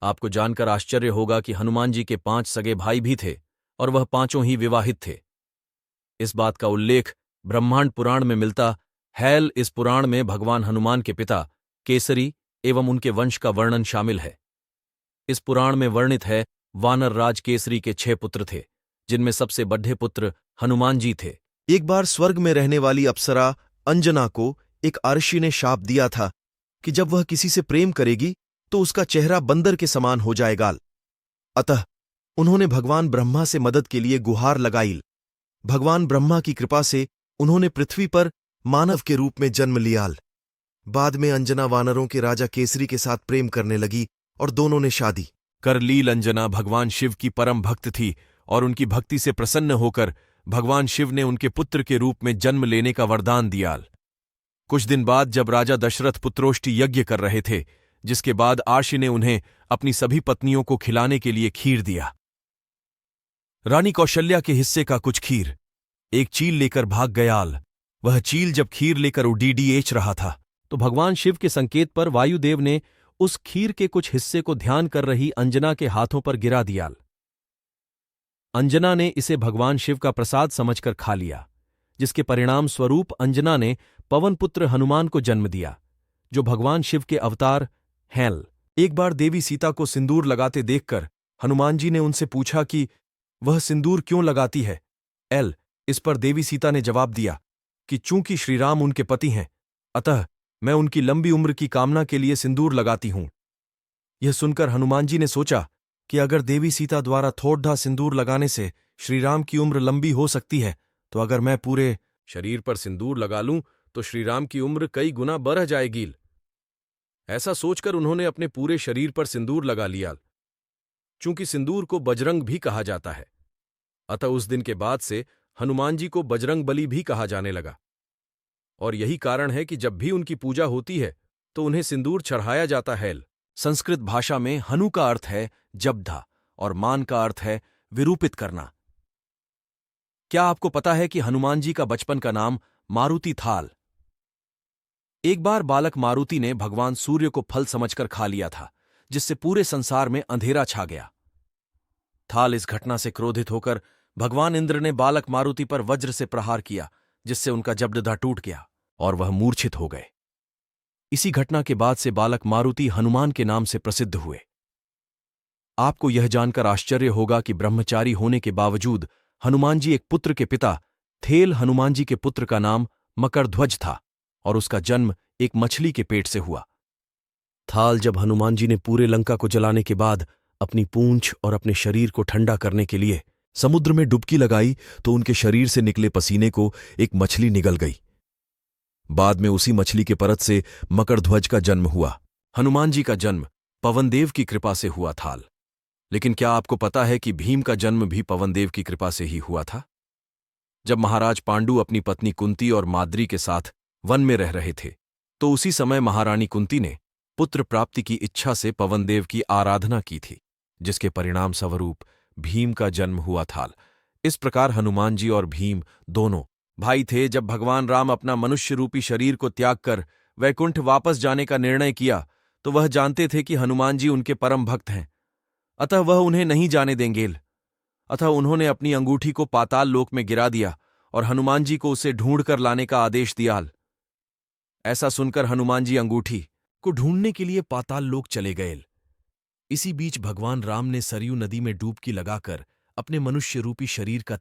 आपको जानकर आश्चर्य होगा कि हनुमान जी के 5 सगे भाई भी थे और वह पांचों ही विवाहित थे। इस बात का उल्लेख ब्रह्मांड पुराण में मिलता है। इस पुराण में भगवान हनुमान के पिता केसरी एवं उनके वंश का वर्णन शामिल है। इस पुराण में वर्णित है वानर राज केसरी के 6 पुत्र थे, जिनमें सबसे बड़े पुत्र हनुमान जी थे। एक बार स्वर्ग में रहने वाली अप्सरा अंजना को एक अर्षि ने शाप दिया था कि जब वह किसी से प्रेम करेगी तो उसका चेहरा बंदर के समान हो जाएगा। अतः उन्होंने भगवान ब्रह्मा से मदद के लिए गुहार लगाई। भगवान ब्रह्मा की कृपा से उन्होंने पृथ्वी पर मानव के रूप में जन्म लिया। बाद में अंजना वानरों के राजा केसरी के साथ प्रेम करने लगी और दोनों ने शादी कर ली। अंजना भगवान शिव की परम भक्त थी और उनकी भक्ति से प्रसन्न होकर भगवान शिव ने उनके पुत्र के रूप में जन्म लेने का वरदान दिया। कुछ दिन बाद जब राजा दशरथ पुत्रोष्टि यज्ञ कर रहे थे, जिसके बाद आर्षि ने उन्हें अपनी सभी पत्नियों को खिलाने के लिए खीर दिया। रानी कौशल्या के हिस्से का कुछ खीर एक चील लेकर भाग गयाल। वह चील जब खीर लेकर उडीडीएच रहा था तो भगवान शिव के संकेत पर वायुदेव ने उस खीर के कुछ हिस्से को ध्यान कर रही अंजना के हाथों पर गिरा दिया। अंजना ने इसे भगवान शिव का प्रसाद समझकर खा लिया, जिसके परिणाम स्वरूप अंजना ने पवनपुत्र हनुमान को जन्म दिया, जो भगवान शिव के अवतार हैं। एक बार देवी सीता को सिंदूर लगाते देखकर हनुमान जी ने उनसे पूछा कि वह सिंदूर क्यों लगाती है। इस पर देवी सीता ने जवाब दिया कि चूंकि श्रीराम उनके पति हैं, अतः मैं उनकी लंबी उम्र की कामना के लिए सिंदूर लगाती हूं। यह सुनकर हनुमान जी ने सोचा कि अगर देवी सीता द्वारा थोड़ा सिंदूर लगाने से श्रीराम की उम्र लंबी हो सकती है, तो अगर मैं पूरे शरीर पर सिंदूर लगा लूं तो श्रीराम की उम्र कई गुना बढ़ जाएगी। ऐसा सोचकर उन्होंने अपने पूरे शरीर पर सिंदूर लगा लिया। चूंकि सिंदूर को बजरंग भी कहा जाता है, अतः उस दिन के बाद से हनुमान जी को बजरंग बली भी कहा जाने लगा। और यही कारण है कि जब भी उनकी पूजा होती है तो उन्हें सिंदूर चढ़ाया जाता है। संस्कृत भाषा में हनु का अर्थ है जब्धा और मान का अर्थ है विरूपित करना। क्या आपको पता है कि हनुमान जी का बचपन का नाम मारुति था? एक बार बालक मारुति ने भगवान सूर्य को फल समझकर खा लिया था, जिससे पूरे संसार में अंधेरा छा गया था। इस घटना से क्रोधित होकर भगवान इंद्र ने बालक मारुति पर वज्र से प्रहार किया, जिससे उनका जबड़ा टूट गया और वह मूर्छित हो गए। इसी घटना के बाद से बालक मारुति हनुमान के नाम से प्रसिद्ध हुए। आपको यह जानकर आश्चर्य होगा कि ब्रह्मचारी होने के बावजूद हनुमान जी एक पुत्र के पिता थे। हनुमान जी के पुत्र का नाम मकरध्वज था और उसका जन्म एक मछली के पेट से हुआ था। जब हनुमान जी ने पूरे लंका को जलाने के बाद अपनी पूंछ और अपने शरीर को ठंडा करने के लिए समुद्र में डुबकी लगाई तो उनके शरीर से निकले पसीने को एक मछली निगल गई। बाद में उसी मछली के परत से मकरध्वज का जन्म हुआ। हनुमान जी का जन्म पवनदेव की कृपा से हुआ था। लेकिन क्या आपको पता है कि भीम का जन्म भी पवनदेव की कृपा से ही हुआ था? जब महाराज पांडु अपनी पत्नी कुंती और माद्री के साथ वन में रह रहे थे, तो उसी समय महारानी कुंती ने पुत्र प्राप्ति की इच्छा से पवनदेव की आराधना की थी, जिसके परिणाम स्वरूप भीम का जन्म हुआ था। इस प्रकार हनुमान जी और भीम दोनों भाई थे। जब भगवान राम अपना मनुष्य रूपी शरीर को त्याग कर वैकुंठ वापस जाने का निर्णय किया, तो वह जानते थे कि हनुमान जी उनके परम भक्त हैं, अतः वह उन्हें नहीं जाने देंगे। अतः उन्होंने अपनी अंगूठी को पाताल लोक में गिरा दिया और हनुमान जी को उसे ढूंढ कर लाने का आदेश दिया। ऐसा सुनकर हनुमान जी अंगूठी को ढूंढने के लिए पाताल लोक चले गए। इसी बीच भगवान राम ने सरयू नदी में डुबकी लगाकर अपने मनुष्य रूपी शरीर का